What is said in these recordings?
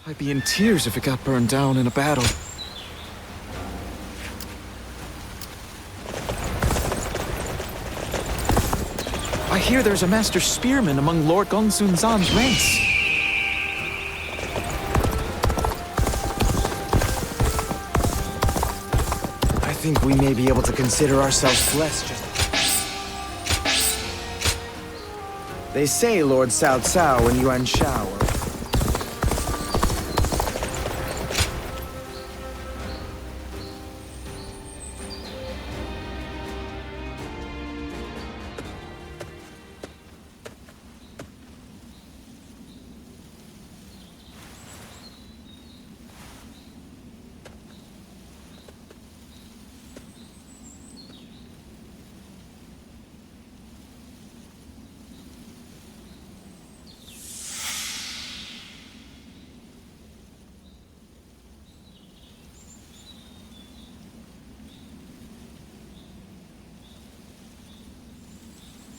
I'd be in tears if it got burned down in a battle. I hear there's a master spearman among Lord Gongsun Zan's ranks. I think we may be able to consider ourselves blessed just... They say Lord Cao Cao and Yuan Shao are...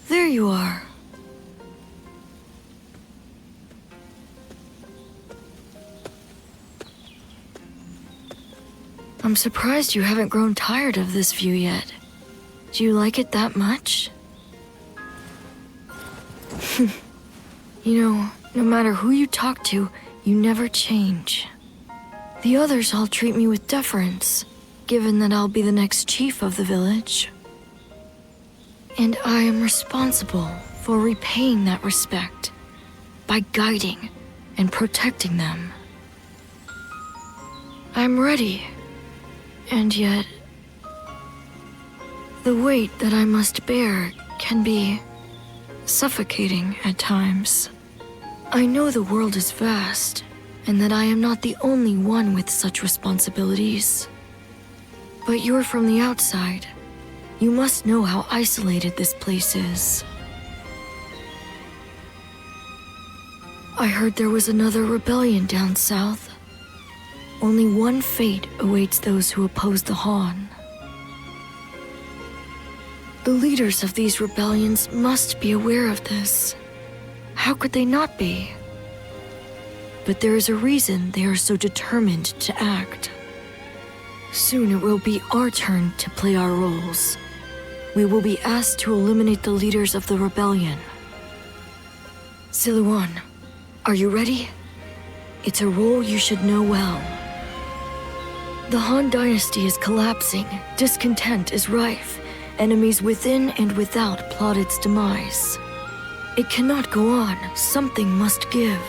There you are. I'm surprised you haven't grown tired of this view yet. Do you like it that much? You know, no matter who you talk to, you never change. The others all treat me with deference, given that I'll be the next chief of the village. And I am responsible for repaying that respect by guiding and protecting them. I'm ready, and yet the weight that I must bear can be suffocating at times. I know the world is vast, and that I am not the only one with such responsibilities. But you're from the outside. You must know how isolated this place is. I heard there was another rebellion down south. Only one fate awaits those who oppose the Han. The leaders of these rebellions must be aware of this. How could they not be? But there is a reason they are so determined to act. Soon it will be our turn to play our roles. We will be asked to eliminate the leaders of the rebellion. Siluan, are you ready? It's a role you should know well. The Han Dynasty is collapsing, discontent is rife, enemies within and without plot its demise. It cannot go on, something must give.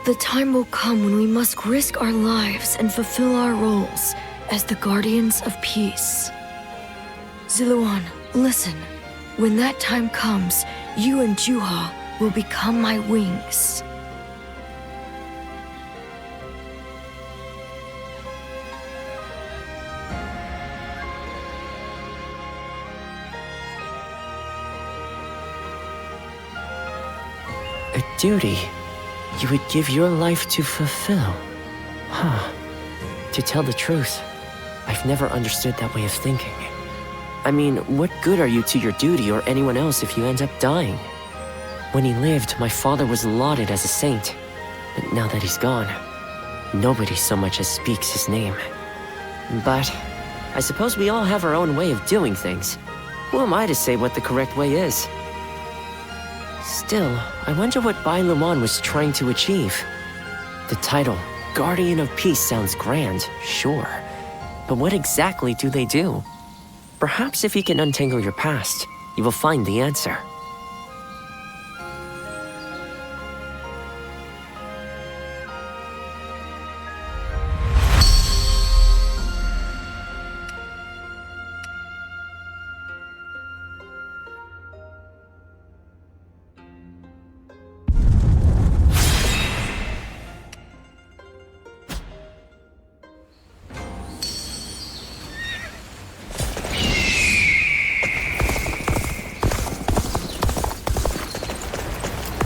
The time will come when we must risk our lives and fulfill our roles as the guardians of peace. Ziluan, listen. When that time comes, you and Zhuo will become my wings. A duty you would give your life to fulfill? Huh. To tell the truth, I've never understood that way of thinking. I mean, what good are you to your duty or anyone else if you end up dying? When he lived, my father was lauded as a saint. But now that he's gone, nobody so much as speaks his name. But I suppose we all have our own way of doing things. Who am I to say what the correct way is? Still, I wonder what Bai Luan was trying to achieve. The title, Guardian of Peace, sounds grand, sure. But what exactly do they do? Perhaps if you can untangle your past, you will find the answer.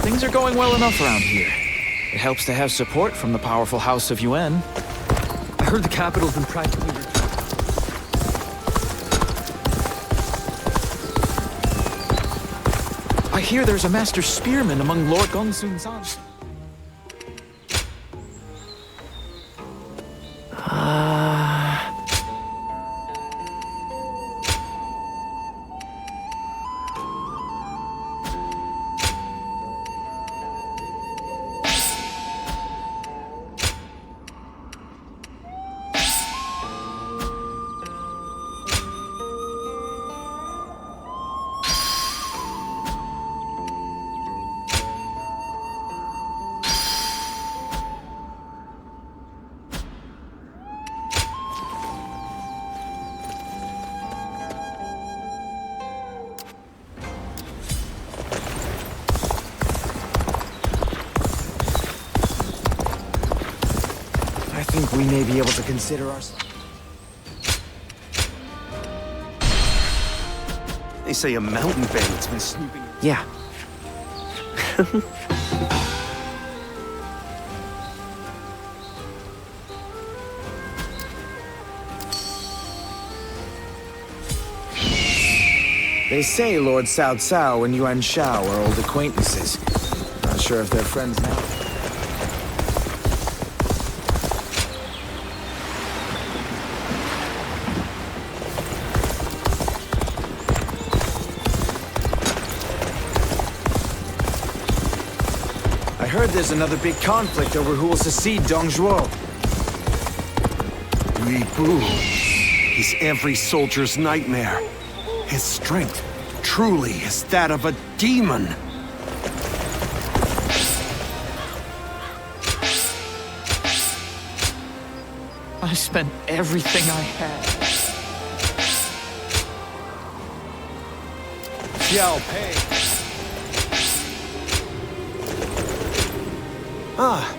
Things are going well enough around here. It helps to have support from the powerful House of Yuan. I heard the capital's been practically... I hear there's a master spearman among Lord Gongsun Zan. I think we may be able to consider ourselves. They say a mountain bandit's been snooping. Yeah. They say Lord Cao Cao and Yuan Shao are old acquaintances. Not sure if they're friends now. I heard there's another big conflict over who will succeed Dong Zhuo. Liu Bei. He's every soldier's nightmare. His strength truly is that of a demon. I spent everything I had. Liu Bei. Ah.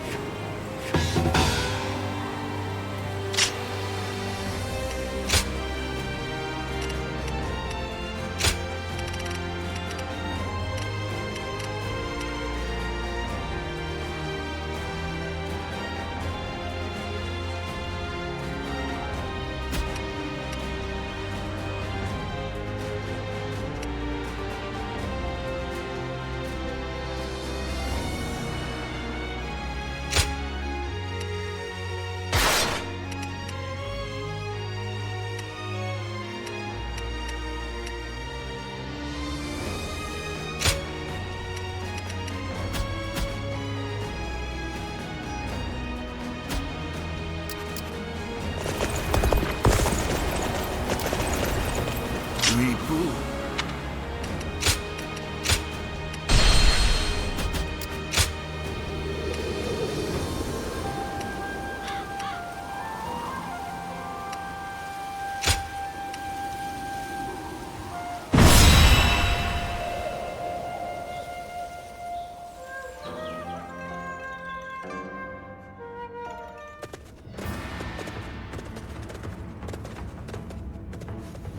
Liu Bei.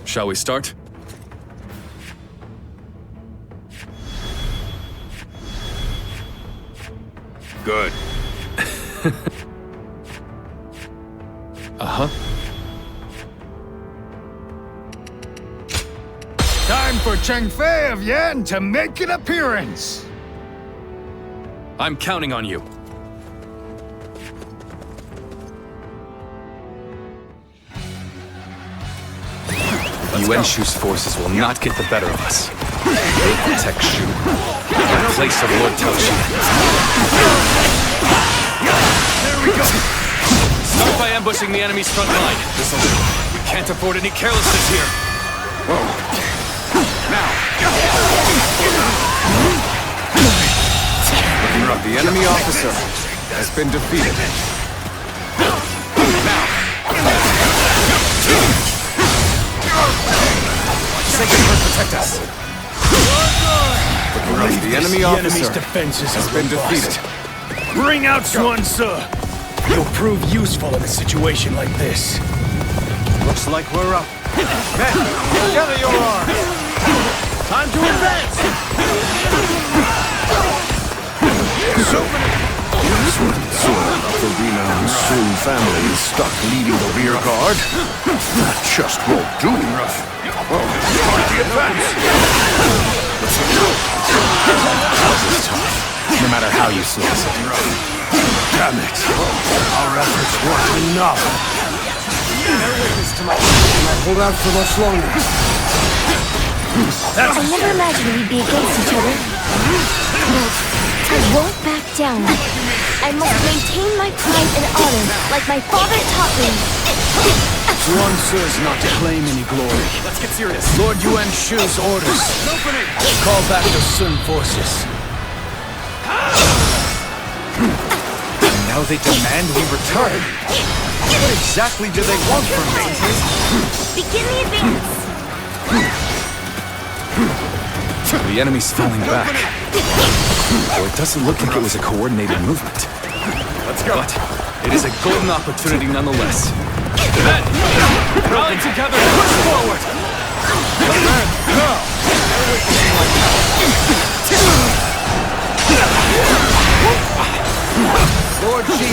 Shall we start? Good. Uh-huh. Time for Cheng Fei of Jian to make an appearance! I'm counting on you. Yuan Shu's forces will not get the better of us. They protect Shu in place of Lord Taoxi. There we go! Start by ambushing the enemy's front line. This'll do. We can't afford any carelessness here. The enemy officer has been defeated. Sacred Heart protect us. The enemy enemy's officer defenses has been defeated. Bring out Zhuan Se! You'll prove useful in a situation like this. Looks like we're up. Men, gather your arms. Time to advance. The renowned Sun family is stuck leading the rear guard. That just won't do. The advance. This is tough, no matter how you slice it. Damn it. Our efforts weren't enough. Hold out for much longer. I never imagined we'd be against each other. But I won't back down. I must maintain my pride and honor, like my father taught me. Zhuo is not to claim any glory. Let's get serious. Lord Yuan Shu's orders. Call back the Sun forces. And now they demand we return. What exactly do they want from me? Begin the advance. The enemy's falling back. Well, it doesn't look like it was a coordinated movement. Let's go. But it is a golden opportunity nonetheless. Men! Rally together and push forward! Lord Ji,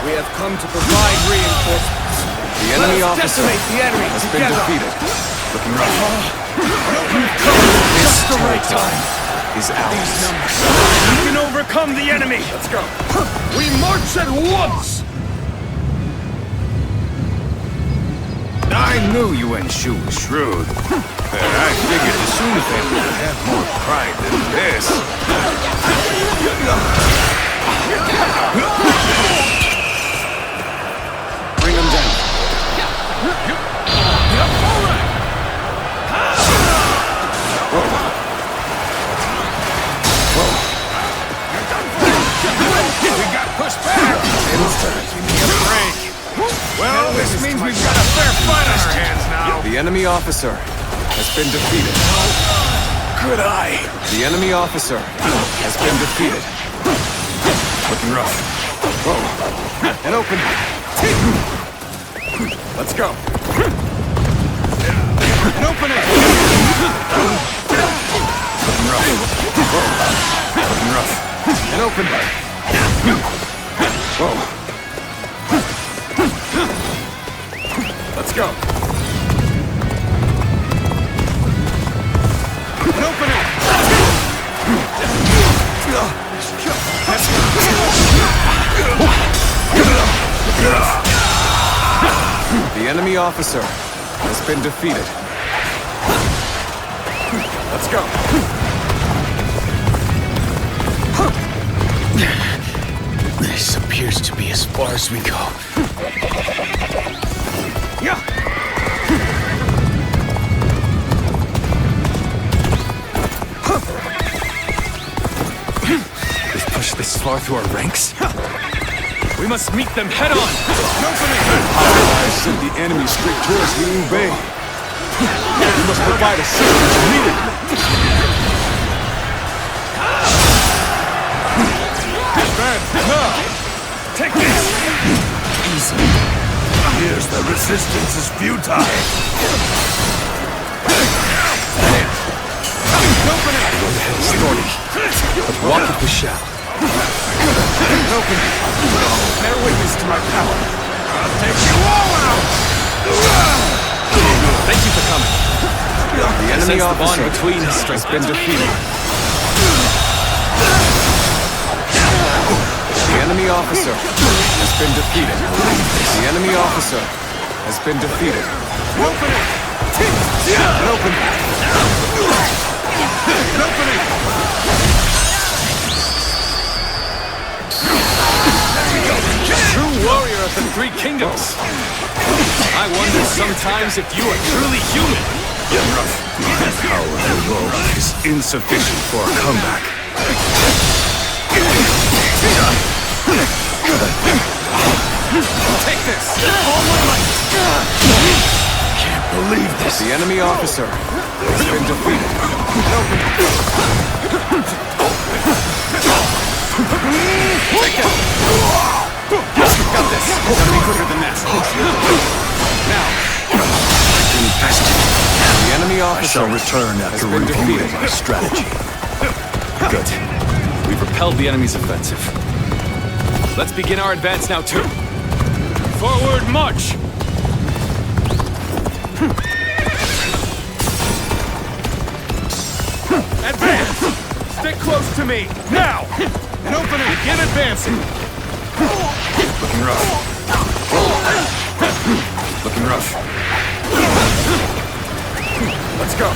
we have come to provide reinforcements. The enemy officer the enemy has been defeated. Looking rough. Just the right time. Is ours. We can overcome the enemy. Let's go. We march at once. I knew Yuan Shu was shrewd. I figured the Sun family would have more pride than this. Bring them down. We got pushed back! Give me a break! Well, this means we've got a fair fight on our hands now! The enemy officer has been defeated. Good eye. The enemy officer has been defeated. Looking rough. Whoa. And open. Let's go. And open it. Looking rough. Whoa. Looking rough. And open. Whoa. Let's go. And open it. The enemy officer has been defeated. Let's go. This appears to be as far as we go. Yeah! They've pushed this far through our ranks? We must meet them head on! I sent the enemy straight towards Liu Bei. We must provide assistance immediately. Take this! Easy. Here's the resistance is futile. Open it! The road ahead is thorny, but walk it we shall. Open it. Bear witness to my power. I'll take you all out! Thank you for coming. The enemy officer between us has been defeated. The enemy officer has been defeated. The enemy officer has been defeated. Open it! Open it! Open it! True warrior of the Three Kingdoms. I wonder sometimes if you are truly human. My power alone is insufficient for a comeback. Take this! All my might! Can't believe this. The enemy officer has been defeated. Take it! Got this! Gotta be quicker than that. Now, the enemy I officer shall return after has been reviewing defeated. my strategy. Good. We've repelled the enemy's offensive. Let's begin our advance now, too. Forward march! Advance! Stick close to me, now! And open it! Begin advancing! Looking rough. Looking rough. Let's go.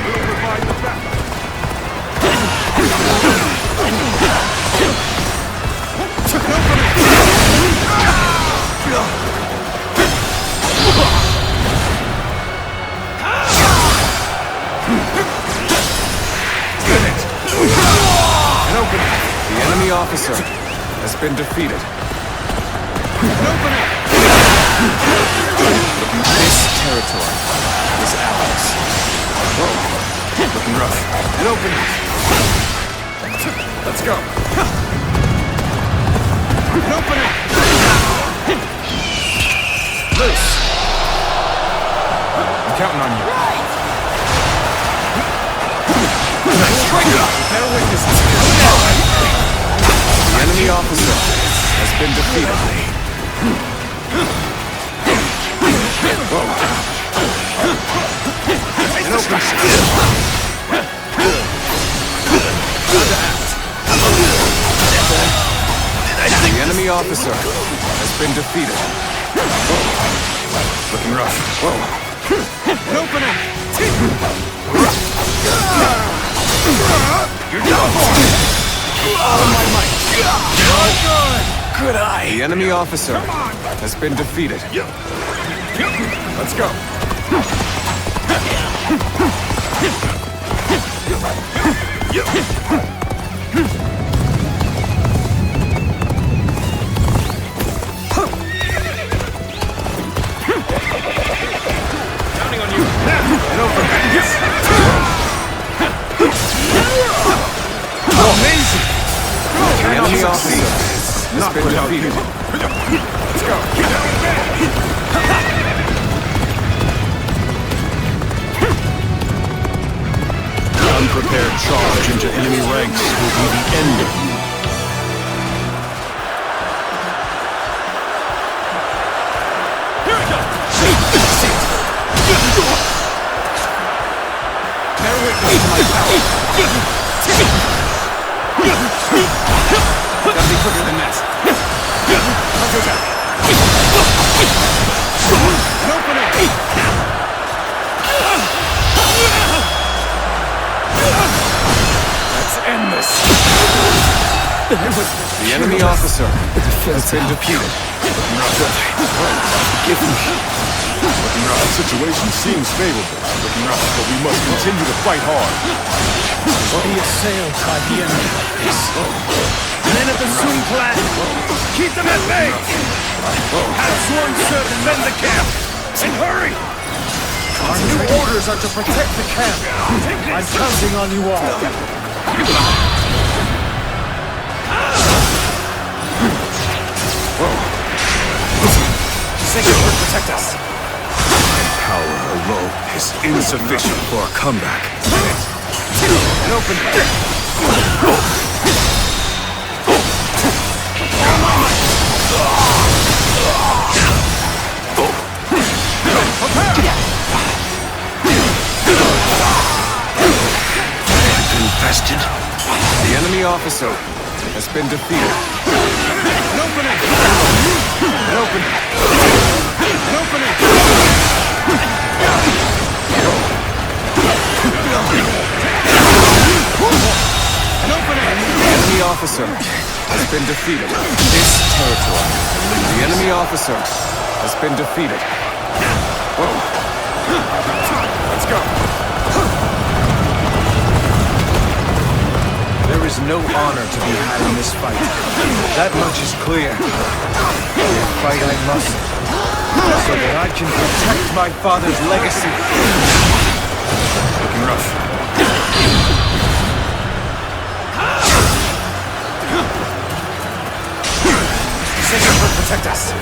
We'll provide the backup. An opening. The enemy officer has been defeated. This territory is ours. Whoa. Looking rough. An opening. Let's go. An opening. Loose. I'm counting on you. Bear witnesses. The enemy officer has been defeated. An opening. The enemy officer has been defeated. Looking rough. Whoa. An opening. You're done for. All my might. Good eye. The enemy officer has been defeated. Let's go. Counting on you. And over. Amazing! The enemy officer has been defeated. Let's go. An unprepared charge into enemy ranks will be the end of you. Here we go! Bear witness to my power. Gotta be quicker than that. Counter back. An opening. Let's end this. The enemy officer has been defeated. Forgive me. Looking rough. The situation seems favorable. Looking rough, but we must continue to fight hard. Be assailed by the enemy. Men of the Sun clan, keep them at bay! Have sworn servant mend the camp! And hurry! Our new orders are to protect the camp. I'm counting on you all. Sacred will protect us. Power alone is insufficient for a comeback. An open. Infested. The enemy officer has been defeated. An opening. An opening. An opening. An opening. The enemy officer has been defeated. This territory. The enemy officer has been defeated. Whoa. Let's go. There is no honor to be had in this fight. That much is clear. Yet fight I must, so that I can protect my father's legacy. Looking rough. Sacred will protect us.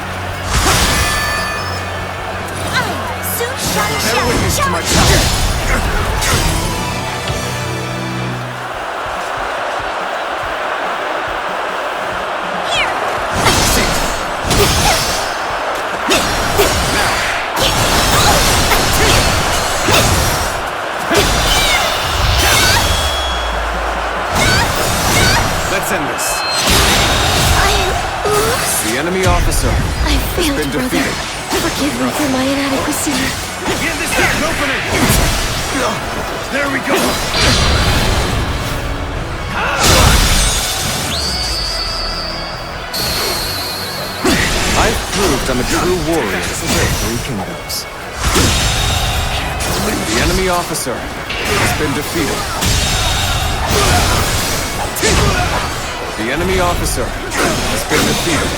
Soon shadow Bear witness to my power. I am lost. The enemy officer I has failed, been brother. defeated. Forgive me for my inadequacy. Give this thing an opening! There we go! I've proved I'm a true warrior of 3 kingdoms. The enemy officer has been defeated. The enemy officer has been defeated.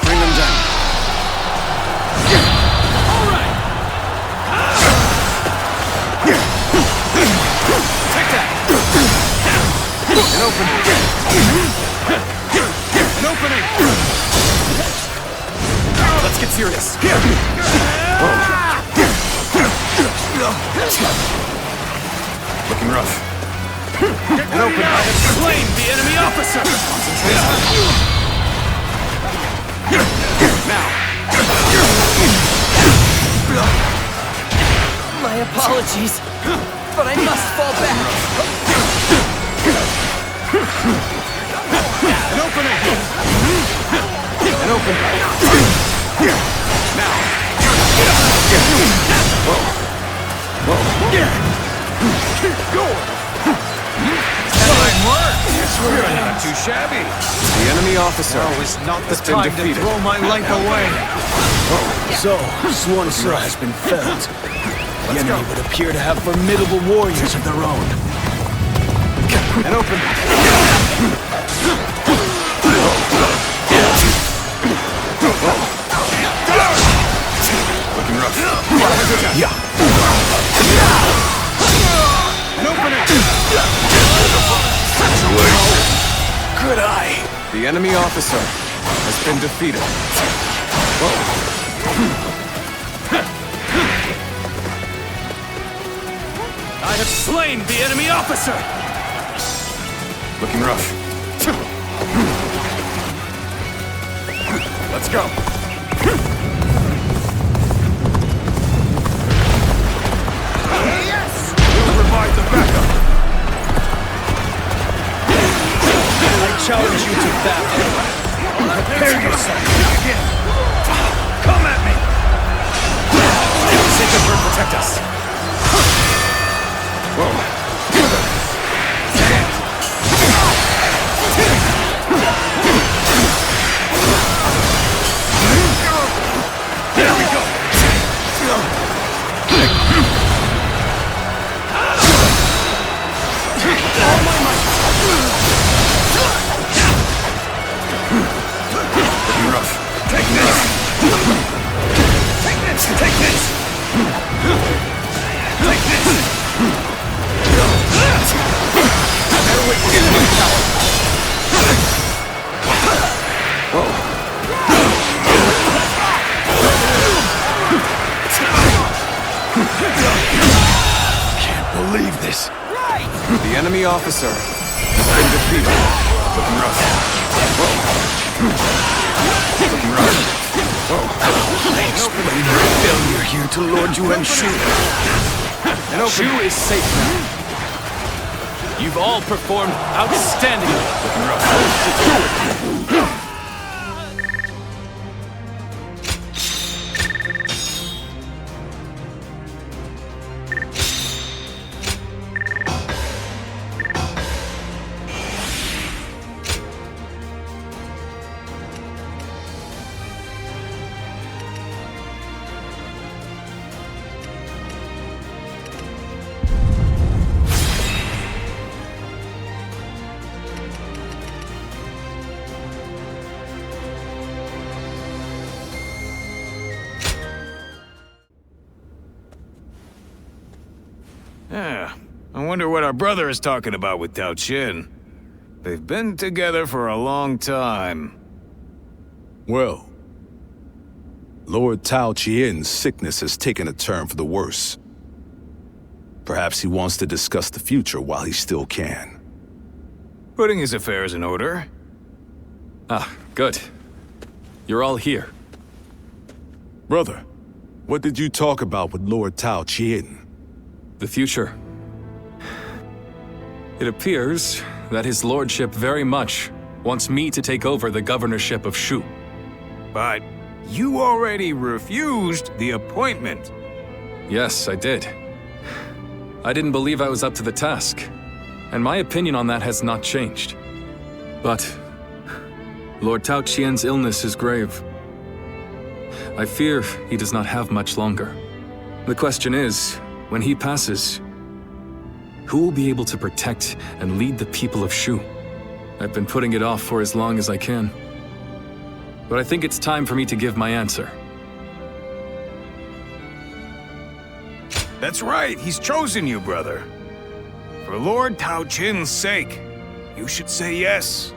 Bring him down. All right. Take that. An opening. An opening. Let's get serious. Looking rough. An open. I have slain the enemy officer! Now! My apologies, but I must fall back. An opening! An open. Now! Whoa! Fine work! You're not too shabby. The enemy officer Now is not the has been time to defeated. throw my life away. So, Swan Sir has been felled. The enemy would appear to have formidable warriors of their own. An open. Looking rough. Yeah. An opening. Good eye. The enemy officer has been defeated. I have slain the enemy officer! Looking rough. Let's go. Yes! We'll revive the backup. I challenge you to battle. Prepare yourself. Again. Come at me. Sacred Bird protect us. Whoa. There we go. All my might. Looking rough. Take this. Take this. Take this. Take this. Better wait for this power. Can't believe this. The enemy officer has been defeated. Looking rough. Looking rough. I explained my failure here to Lord Yuan Shu. And Shu is safe now. You've all performed outstandingly. Looking rough. Yeah, I wonder what our brother is talking about with Diaochan. They've been together for a long time. Well, Lord Cao Qian's sickness has taken a turn for the worse. Perhaps he wants to discuss the future while he still can. Putting his affairs in order. Ah, good. You're all here. Brother, what did you talk about with Lord Cao Qian? The future. It appears that his lordship very much wants me to take over the governorship of Shu. But you already refused the appointment. Yes, I did. I didn't believe I was up to the task, and my opinion on that has not changed. But Lord Tao Qian's illness is grave. I fear he does not have much longer. The question is, when he passes, who will be able to protect and lead the people of Shu? I've been putting it off for as long as I can. But I think it's time for me to give my answer. That's right, he's chosen you, brother. For Lord Tao Qin's sake, you should say yes.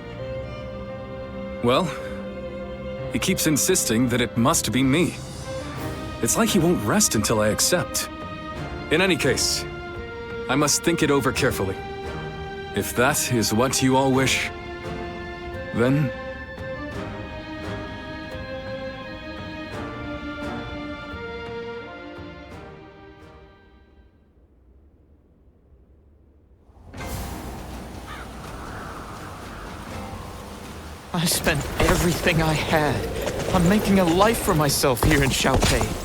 Well, he keeps insisting that it must be me. It's like he won't rest until I accept. In any case, I must think it over carefully. If that is what you all wish, then... I spent everything I had on making a life for myself here in Xiaopei.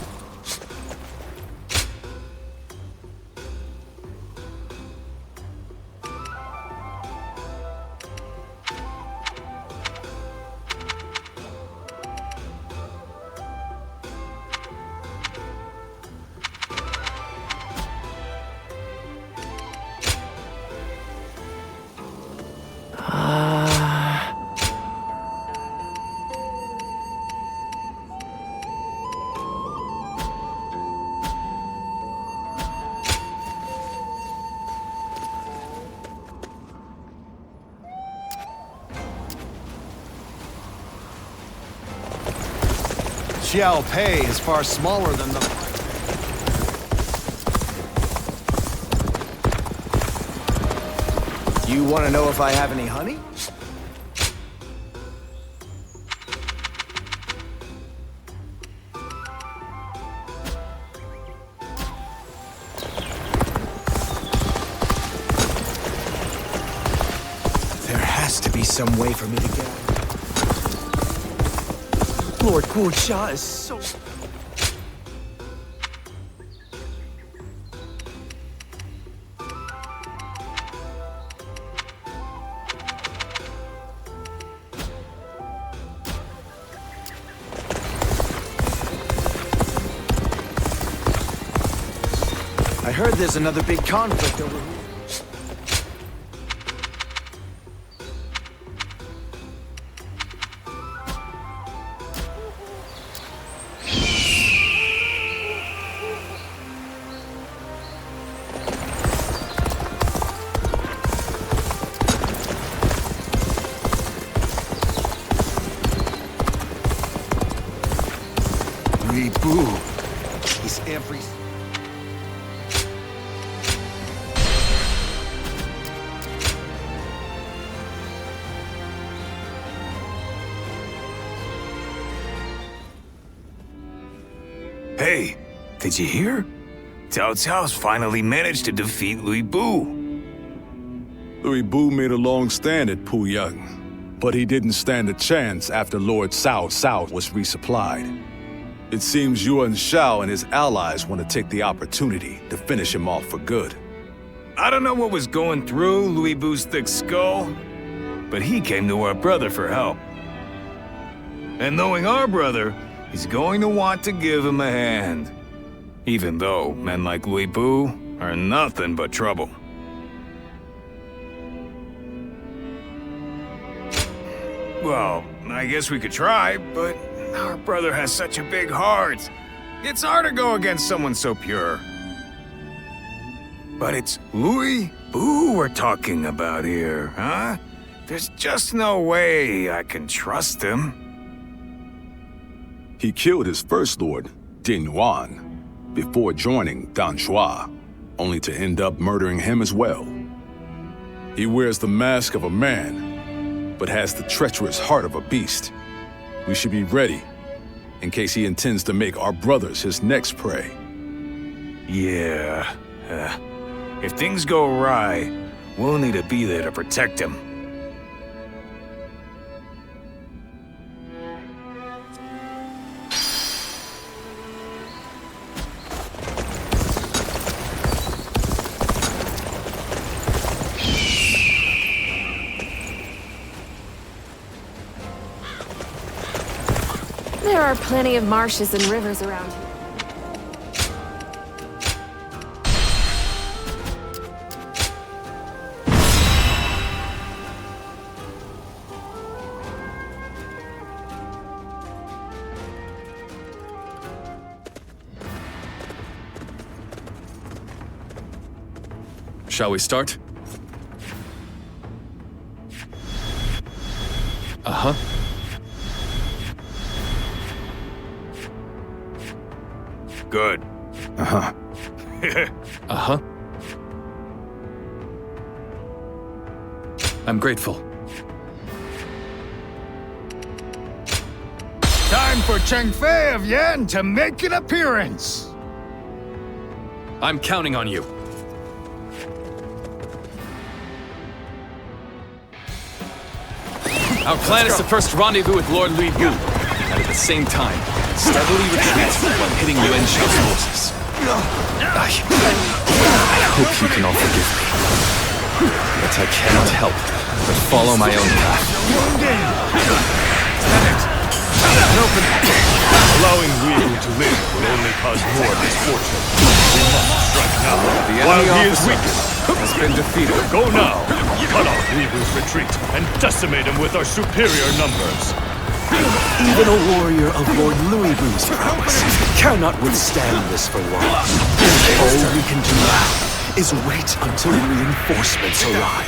Liu Bei is far smaller than the... You want to know if I have any honey? There has to be some way for me to get out. Lord Guoxia is so... I heard there's another big conflict over here. Liu Bei is every... Hey, did you hear? Cao Cao's finally managed to defeat Liu Bei. Liu Bei made a long stand at Puyang, but he didn't stand a chance after Lord Cao Cao was resupplied. It seems Yuan Shao and his allies want to take the opportunity to finish him off for good. I don't know what was going through Liu Bei's thick skull, but he came to our brother for help. And knowing our brother, he's going to want to give him a hand. Even though men like Liu Bei are nothing but trouble. Well, I guess we could try, but our brother has such a big heart. It's hard to go against someone so pure. But it's Liu Bei we're talking about here, huh? There's just no way I can trust him. He killed his first lord, Din Yuan, before joining Dan Zhuo, only to end up murdering him as well. He wears the mask of a man, but has the treacherous heart of a beast. We should be ready, in case he intends to make our brothers his next prey. Yeah, if things go awry, we'll need to be there to protect him. there are plenty of marshes and rivers around here. Shall we start? Uh-huh. Good. Uh-huh. Uh-huh. I'm grateful. Time for Cheng Fei of Jian to make an appearance. I'm counting on you. Our plan is to first rendezvous with Lord Liu Bei, and at the same time, steadily retreat while hitting Yuan Shao's forces. I hope you can all forgive me, but I cannot help but follow my own path. Allowing Liu to live will only cause more misfortune. We must strike now, The while enemy he is officer weakened. has been defeated. Go now! Cut off Liu's retreat and decimate him with our superior numbers. Even a warrior of Lord Liu Bei's prowess cannot withstand this for long. All we can do now is wait until reinforcements arrive.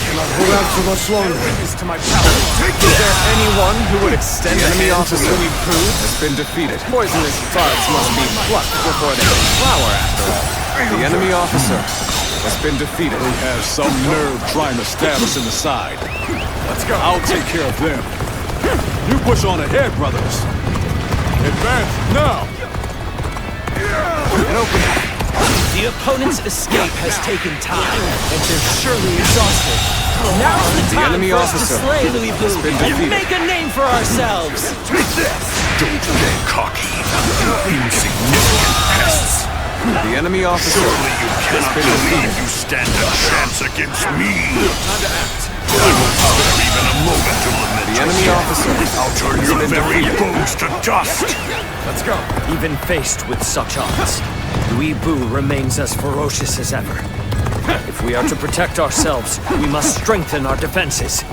Cannot hold out for much longer. To my power. Is there anyone who would extend The enemy a hand to officer Liu Bei has been defeated. Poisonous buds must be plucked before they can flower after all. The enemy officer has been defeated. They have some nerve trying to stab us in the side. Let's go. I'll take care of them. You push on ahead, brothers. Advance now! The opponent's escape has taken time, and they're surely exhausted. Now's the time enemy for us to officer slay Liu has been Bei and defeated. make a name for ourselves. Take this! Don't get cocky, you insignificant pests! The enemy officer Surely you cannot believe you stand a chance against me! I won't spare even a moment to lament The your enemy death. officer I'll turn your very bones to dust! Let's go. Even faced with such odds, Liu Bei remains as ferocious as ever. If we are to protect ourselves, we must strengthen our defenses.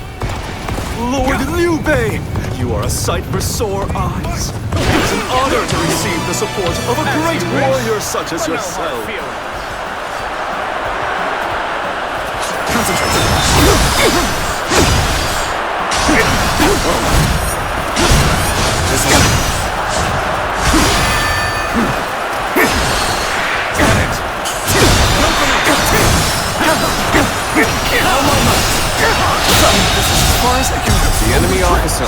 Lord Liu Bei, you are a sight for sore eyes. It's an honor to receive the support of a great warrior such as yourself. The enemy officer.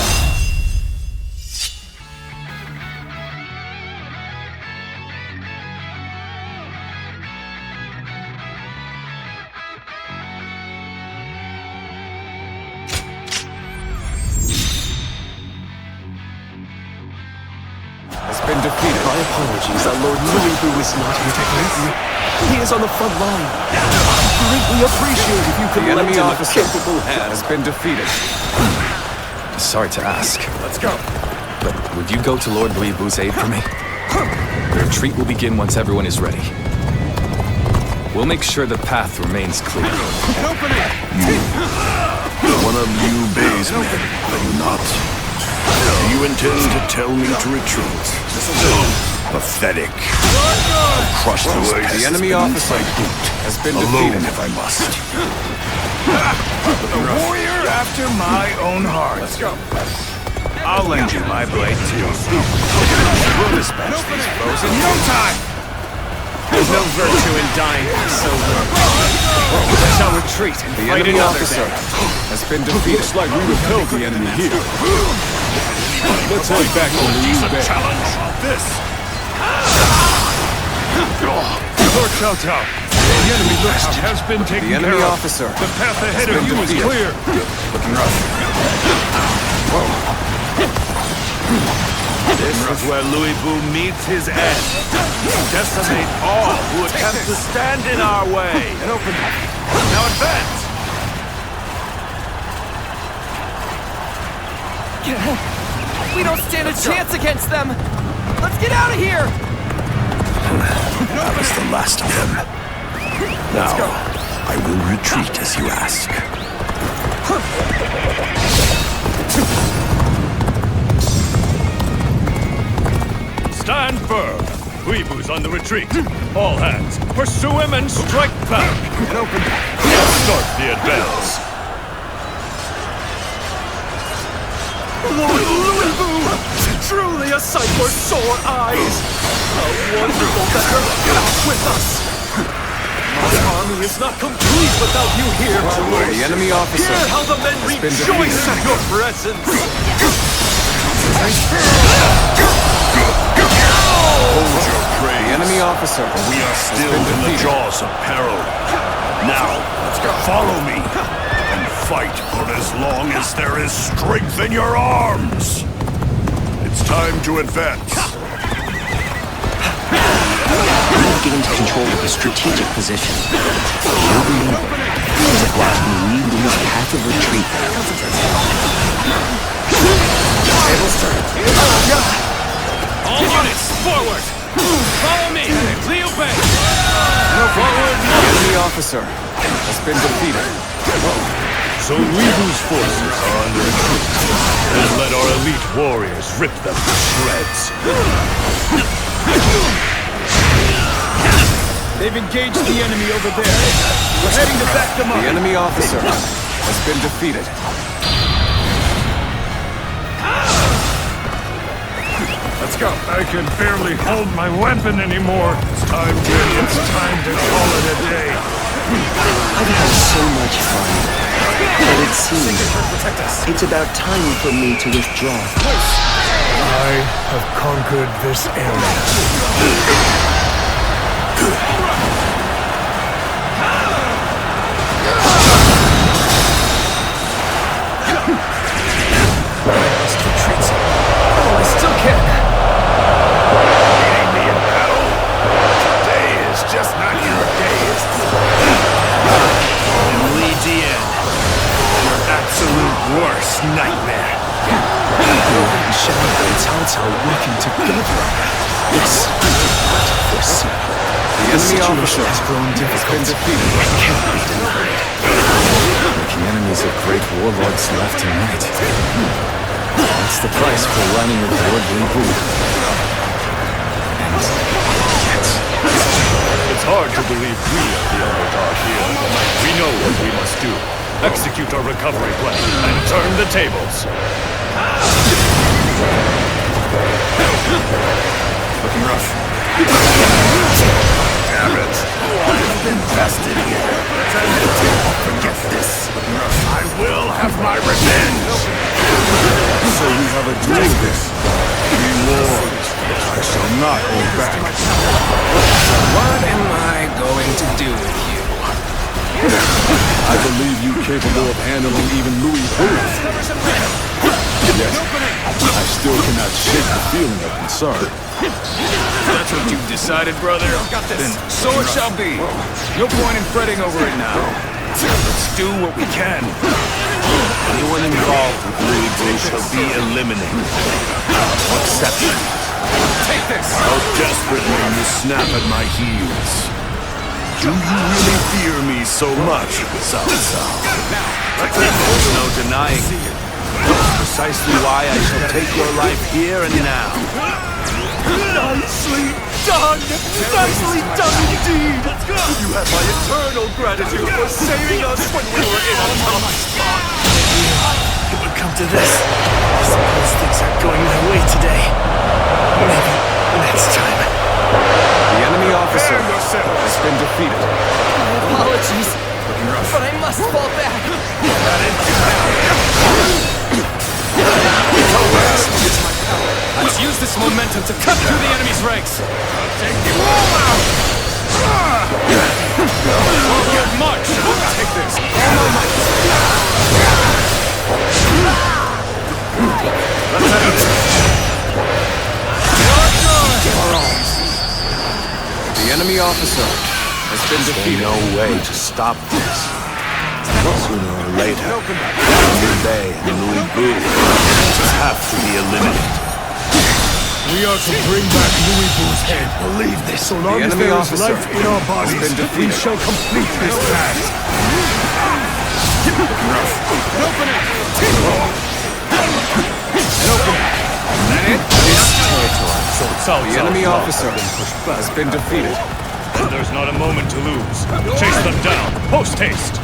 Has been defeated. My apologies that Lord Liu Bei is not here to help you. He is on the front line. I greatly appreciate if you could The lend enemy him a officer capable hand. has been defeated. Sorry to ask. Let's go! But would you go to Lord Liu Bei's aid for me? The retreat will begin once everyone is ready. We'll make sure the path remains clear. One of Liu Bei's men, are you not? Do you intend to tell me to retreat? Pathetic. I'll crush those pests The enemy beneath officer my boot, has been alone defeated. if I must. A warrior after my own heart. Let's go. I'll lend you my blade too. We'll dispatch these foes in no time. There's no virtue in dying so long. I shall retreat and The fight enemy another officer day. has been defeated. Looks like we repelled the enemy here. Let's head back to Liu Bei. Challenge this. Lord Cao Cao, the enemy list has been taken The enemy care of. officer The path ahead has of been you is defeated. clear. Looking rough. This is where Liu Bei meets his end. Decimate all who attempt to stand in our way. And open. Now advance. We don't stand a chance against them! Let's get out of here! That was the last of them. Now, I will retreat as you ask. Stand firm. Weebu's on the retreat. All hands, pursue him and strike back. And open. Start the advance. Lord Liu Bei! Truly a sight for sore eyes! How wonderful that you're back with us! My army is not complete without you here, Zhuo. The enemy officer Hear how the men has been rejoice defeated. in your presence! Hold your praise. The enemy officer. We are still in the jaws of peril. Now, follow me. And fight for as long as there is strength in your arms. It's time to advance. We need to get into control of a strategic position. You'll be blocking we lose path of retreat. Tables turn. All units, forward! Follow me! Liu Bei! Forward! The enemy officer has been defeated. So Weebu's forces are under retreat. Then let our elite warriors rip them to shreds. They've engaged the enemy over there. We're heading to back them up. The enemy officer has been defeated. Let's go. I can barely hold my weapon anymore. It's time to call it a day. I've had so much fun, but it seems it's about time for me to withdraw. I have conquered this area. I still can! Beating me in battle? Today is just not your day, is it? Jian, your absolute worst nightmare. Jian and Cao Cao working together. This is foreseen. The enemy officer has grown has difficult. been defeated. It can't be denied. The enemies of great warlords left tonight. That's the price for running with Lord Liu Bei. And It's hard to believe we are the underdog here. We know what we must do. Execute our recovery plan and turn the tables. looking rough. Damn it! I've been bested here. Forget this. I will have my revenge! So we have a duel this. Reward. I shall not hold back. What am I going to do with you? I believe you capable of handling even Liu Bei. Yet, I still cannot shake the feeling of concern. That's what you've decided, brother? Then so it shall be. No point in fretting over it now. Let's do what we can. Anyone involved with Liu Bei shall be eliminated. Exception. Take this! How desperate when you snap at my heels. Do you really fear me so much, Cao Cao? There's no denying it. Precisely why I shall take your life here and now. Nicely done! Nicely done indeed! You have my eternal gratitude for saving us when we were in a tough spot. It would come to this. I suppose things aren't going my way today. Maybe next time. The enemy officer has been defeated. My apologies, but I must fall back. Let's use this momentum to cut through the enemy's ranks. Take you all out! Forward march! Take this. All my might. Let's have it. The enemy officer has been defeated. No way to stop this. Sooner or later, Liu Bei and Liu Bei have to be eliminated. We are to bring back Liu Bei's head. Believe this. So long as there is life in our bodies, we shall complete this task. Open it! This territory. The enemy officer has been defeated. And there's not a moment to lose. Chase them down. Post haste.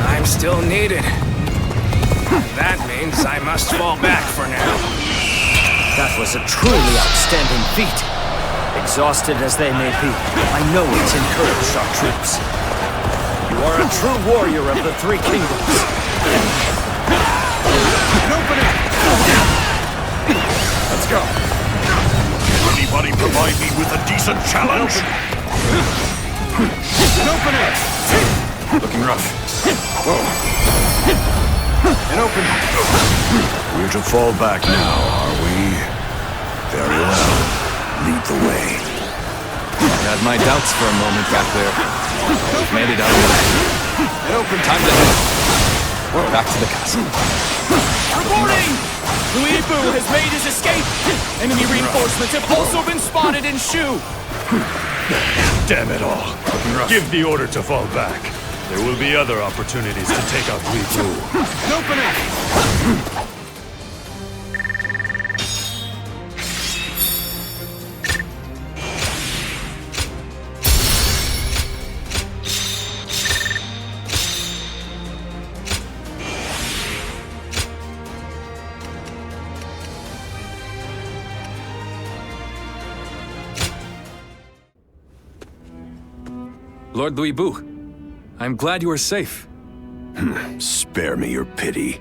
I'm still needed. That means I must fall back for now. That was a truly outstanding feat. Exhausted as they may be, I know it's encouraged our troops. You are a true warrior of the Three Kingdoms. Open it! Let's go. Anybody provide me with a decent challenge? Open it! Looking rough. And open it! We're to fall back now, are we? Very well. Lead the way. I had my doubts for a moment back there. We've made it out of the way. Time to head. Back to the castle. Reporting! Liu Bei has made his escape! Enemy reinforcements have also been spotted in Shu! Damn it all. Give the order to fall back. There will be other opportunities to take out Liu Bei. Open it! Lord Liu Bei, I'm glad you are safe. Spare me your pity.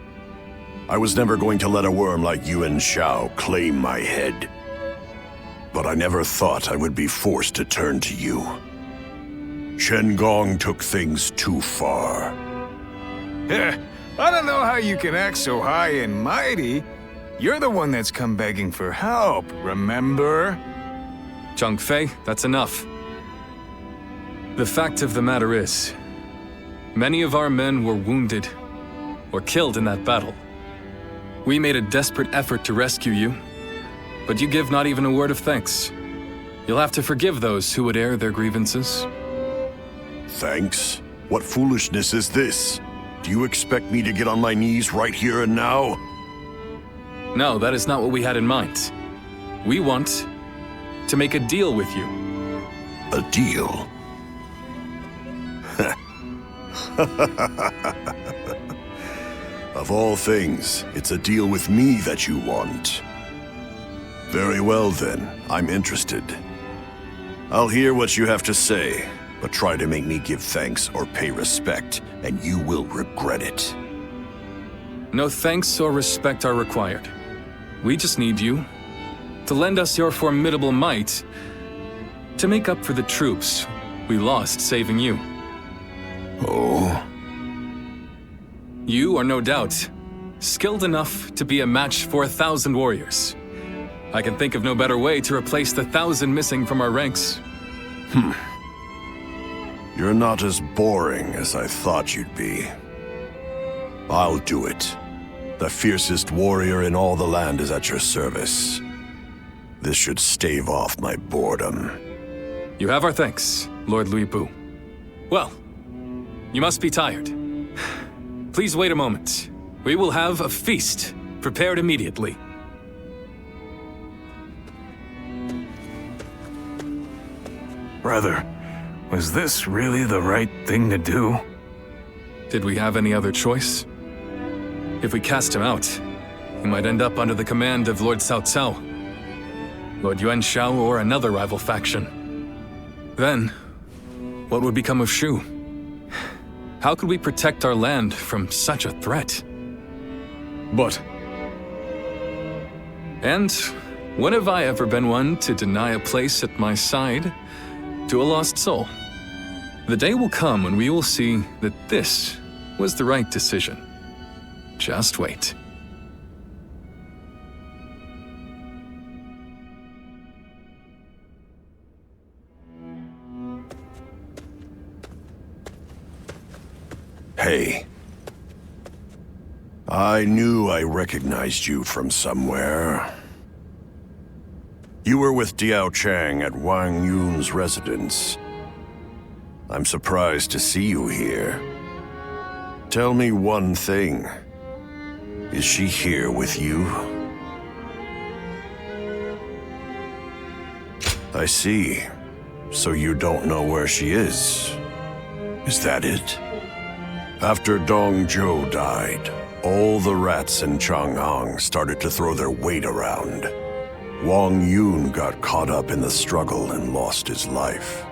I was never going to let a worm like Yuan Shao claim my head. But I never thought I would be forced to turn to you. Shen Gong took things too far. I don't know how you can act so high and mighty. You're the one that's come begging for help, remember? Zhang Fei, that's enough. The fact of the matter is, many of our men were wounded or killed in that battle. We made a desperate effort to rescue you, but you give not even a word of thanks. You'll have to forgive those who would air their grievances. Thanks? What foolishness is this? Do you expect me to get on my knees right here and now? No, that is not what we had in mind. We want to make a deal with you. A deal? Of all things, it's a deal with me that you want. Very well then, I'm interested. I'll hear what you have to say, but try to make me give thanks or pay respect, and you will regret it. No thanks or respect are required. We just need you to lend us your formidable might to make up for the troops we lost saving you. Oh? You are no doubt skilled enough to be a match for 1,000 warriors. I can think of no better way to replace the 1,000 missing from our ranks. You're not as boring as I thought you'd be. I'll do it. The fiercest warrior in all the land is at your service. This should stave off my boredom. You have our thanks, Lord Liu Bei. Well, you must be tired. Please wait a moment. We will have a feast prepared immediately. Brother, was this really the right thing to do? Did we have any other choice? If we cast him out, he might end up under the command of Lord Cao Cao, Lord Yuan Shao, or another rival faction. Then, what would become of Shu? How could we protect our land from such a threat? But... And when have I ever been one to deny a place at my side to a lost soul? The day will come when we will see that this was the right decision. Just wait. Hey. I knew I recognized you from somewhere. You were with Diaochan at Wang Yun's residence. I'm surprised to see you here. Tell me one thing. Is she here with you? I see. So you don't know where she is. Is that it? After Dong Zhuo died, all the rats in Chang'an started to throw their weight around. Wang Yun got caught up in the struggle and lost his life.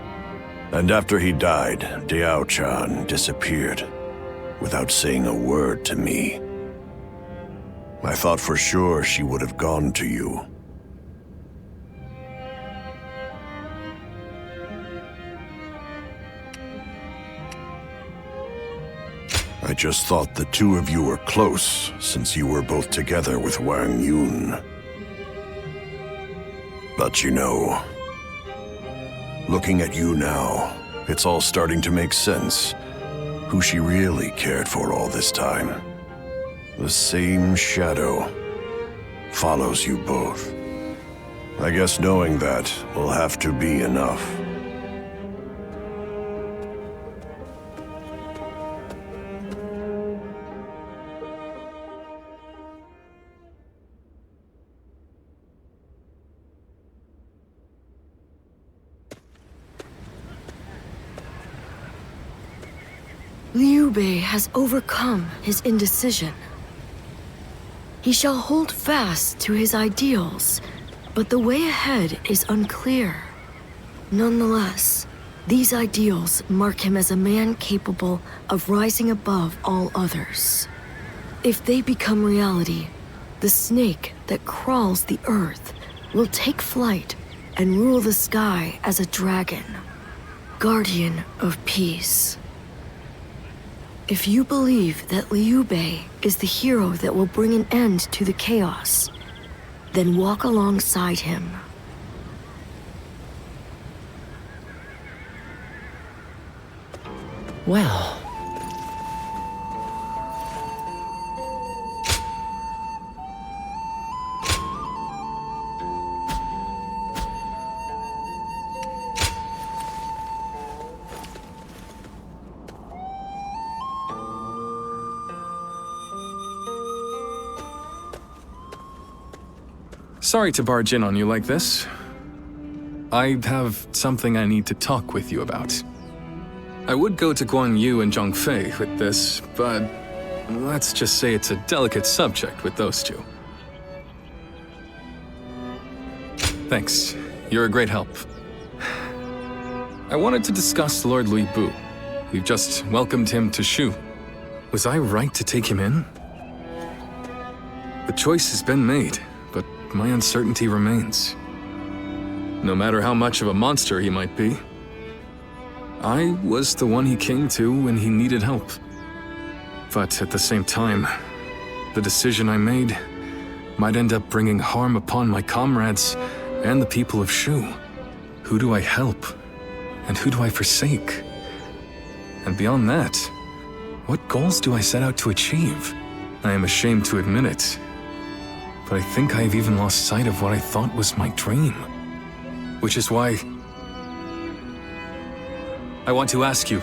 And after he died, Diaochan disappeared, without saying a word to me. I thought for sure she would have gone to you. I just thought the two of you were close, since you were both together with Wang Yun. But you know, looking at you now, it's all starting to make sense. Who she really cared for all this time. The same shadow follows you both. I guess knowing that will have to be enough. Liu Bei has overcome his indecision. He shall hold fast to his ideals, but the way ahead is unclear. Nonetheless, these ideals mark him as a man capable of rising above all others. If they become reality, the snake that crawls the earth will take flight and rule the sky as a dragon, guardian of peace. If you believe that Liu Bei is the hero that will bring an end to the chaos, then walk alongside him. Well... Sorry to barge in on you like this. I have something I need to talk with you about. I would go to Guan Yu and Zhang Fei with this, but let's just say it's a delicate subject with those two. Thanks. You're a great help. I wanted to discuss Lord Liu Bei. We've just welcomed him to Shu. Was I right to take him in? The choice has been made, but my uncertainty remains. No matter how much of a monster he might be, I was the one he came to when he needed help. But at the same time, the decision I made might end up bringing harm upon my comrades and the people of Shu. Who do I help? And who do I forsake? And beyond that, what goals do I set out to achieve? I am ashamed to admit it, but I think I have even lost sight of what I thought was my dream. Which is why I want to ask you,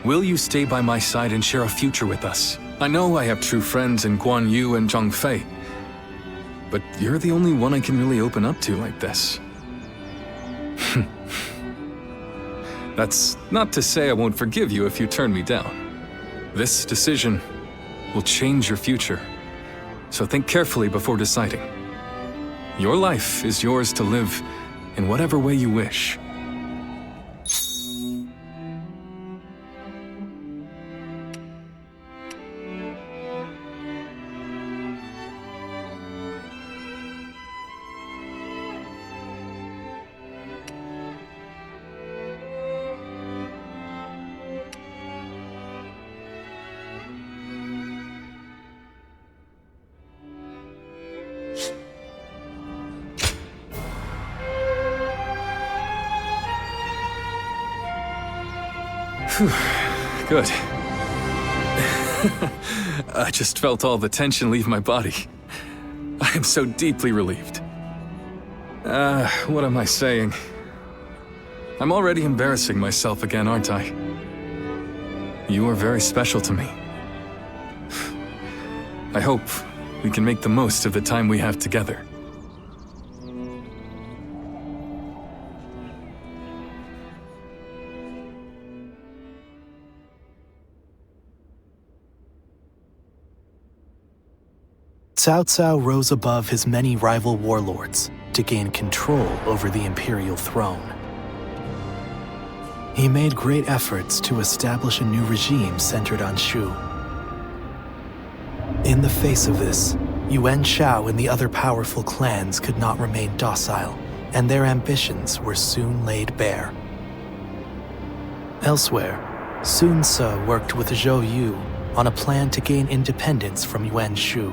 will you stay by my side and share a future with us? I know I have true friends in Guan Yu and Zhang Fei, but you're the only one I can really open up to like this. That's not to say I won't forgive you if you turn me down. This decision will change your future, so think carefully before deciding. Your life is yours to live in whatever way you wish. Good. I just felt all the tension leave my body. I am so deeply relieved. What am I saying? I'm already embarrassing myself again, aren't I? You are very special to me. I hope we can make the most of the time we have together. Cao Cao rose above his many rival warlords to gain control over the imperial throne. He made great efforts to establish a new regime centered on Shu. In the face of this, Yuan Shao and the other powerful clans could not remain docile, and their ambitions were soon laid bare. Elsewhere, Sun Ce worked with Zhou Yu on a plan to gain independence from Yuan Shu.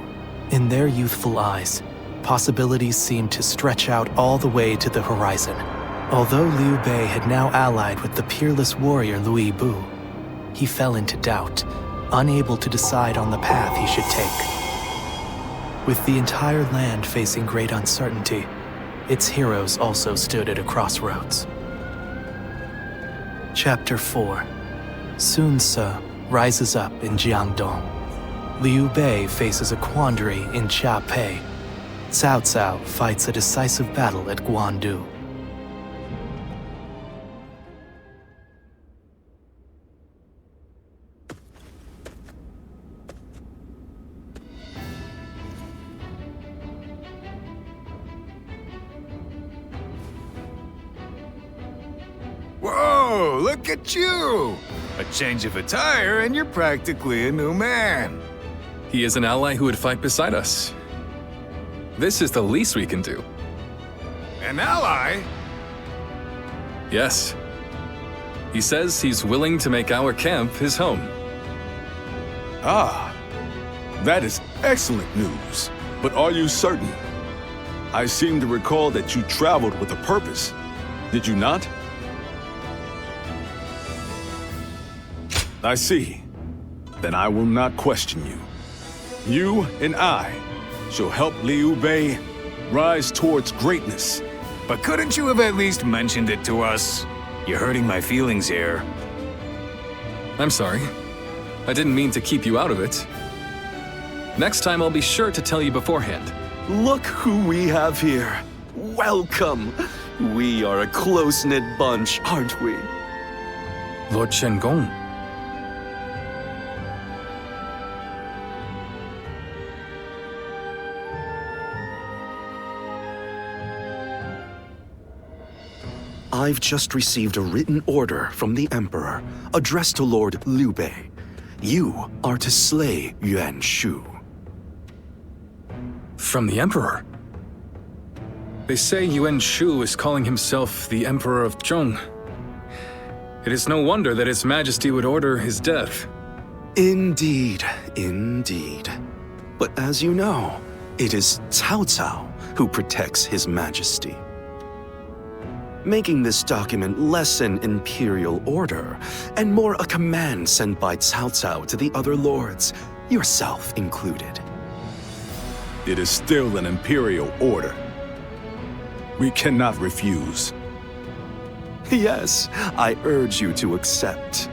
In their youthful eyes, possibilities seemed to stretch out all the way to the horizon. Although Liu Bei had now allied with the peerless warrior Liu Bei, he fell into doubt, unable to decide on the path he should take. With the entire land facing great uncertainty, its heroes also stood at a crossroads. Chapter 4. Sun Ce rises up in Jiangdong. Liu Bei faces a quandary in Chiapei. Cao Cao fights a decisive battle at Guandu. Whoa, look at you! A change of attire and you're practically a new man. He is an ally who would fight beside us. This is the least we can do. An ally? Yes. He says he's willing to make our camp his home. Ah, that is excellent news. But are you certain? I seem to recall that you traveled with a purpose. Did you not? I see. Then I will not question you. You and I shall help Liu Bei rise towards greatness. But couldn't you have at least mentioned it to us? You're hurting my feelings here. I'm sorry. I didn't mean to keep you out of it. Next time I'll be sure to tell you beforehand. Look who we have here. Welcome. We are a close-knit bunch, aren't we? Lord Shen-gong. I've just received a written order from the Emperor, addressed to Lord Liu Bei. You are to slay Yuan Shu. From the Emperor? They say Yuan Shu is calling himself the Emperor of Zhong. It is no wonder that His Majesty would order his death. Indeed, indeed. But as you know, it is Cao Cao who protects His Majesty. Making this document less an imperial order, and more a command sent by Cao Cao to the other lords, yourself included. It is still an imperial order. We cannot refuse. Yes, I urge you to accept.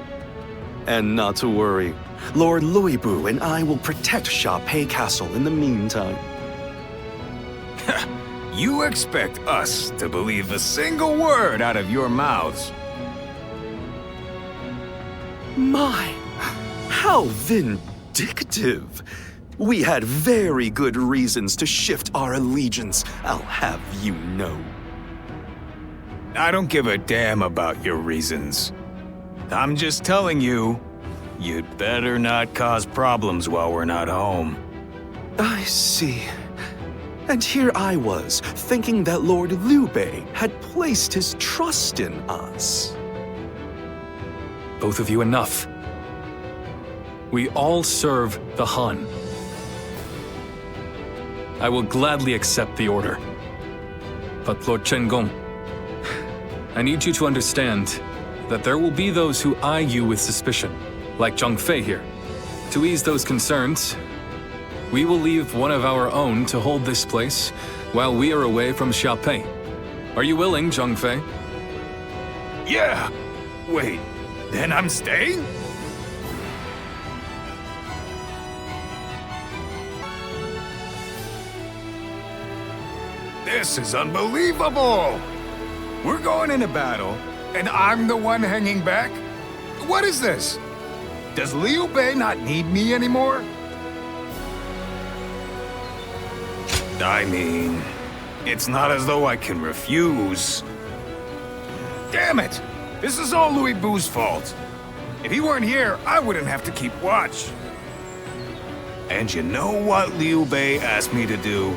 And not to worry, Lord Liu Bei and I will protect Chiapei Castle in the meantime. You expect us to believe a single word out of your mouths? My, how vindictive. We had very good reasons to shift our allegiance, I'll have you know. I don't give a damn about your reasons. I'm just telling you, you'd better not cause problems while we're not home. I see. And here I was, thinking that Lord Liu Bei had placed his trust in us. Both of you enough. We all serve the Han. I will gladly accept the order. But Lord Shen-gong, I need you to understand that there will be those who eye you with suspicion, like Zhang Fei here, To ease those concerns, we will leave one of our own to hold this place while we are away from Xiaopei. Are you willing, Zhongfei? Yeah! Wait, then I'm staying? This is unbelievable! We're going into battle, and I'm the one hanging back? What is this? Does Liu Bei not need me anymore? I mean, it's not as though I can refuse. Damn it! This is all Louis Bu's fault. If he weren't here, I wouldn't have to keep watch. And you know what Liu Bei asked me to do?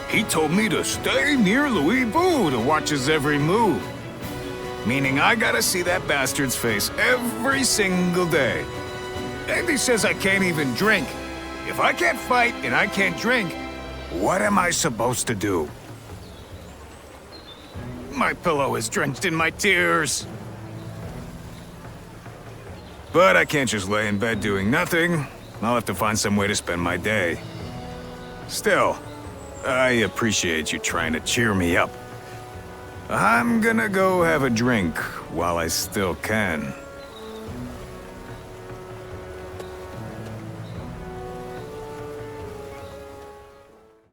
He told me to stay near Louis Bu to watch his every move. Meaning I gotta see that bastard's face every single day. And he says I can't even drink. If I can't fight and I can't drink, what am I supposed to do? My pillow is drenched in my tears. But I can't just lay in bed doing nothing. I'll have to find some way to spend my day. Still, I appreciate you trying to cheer me up. I'm gonna go have a drink while I still can.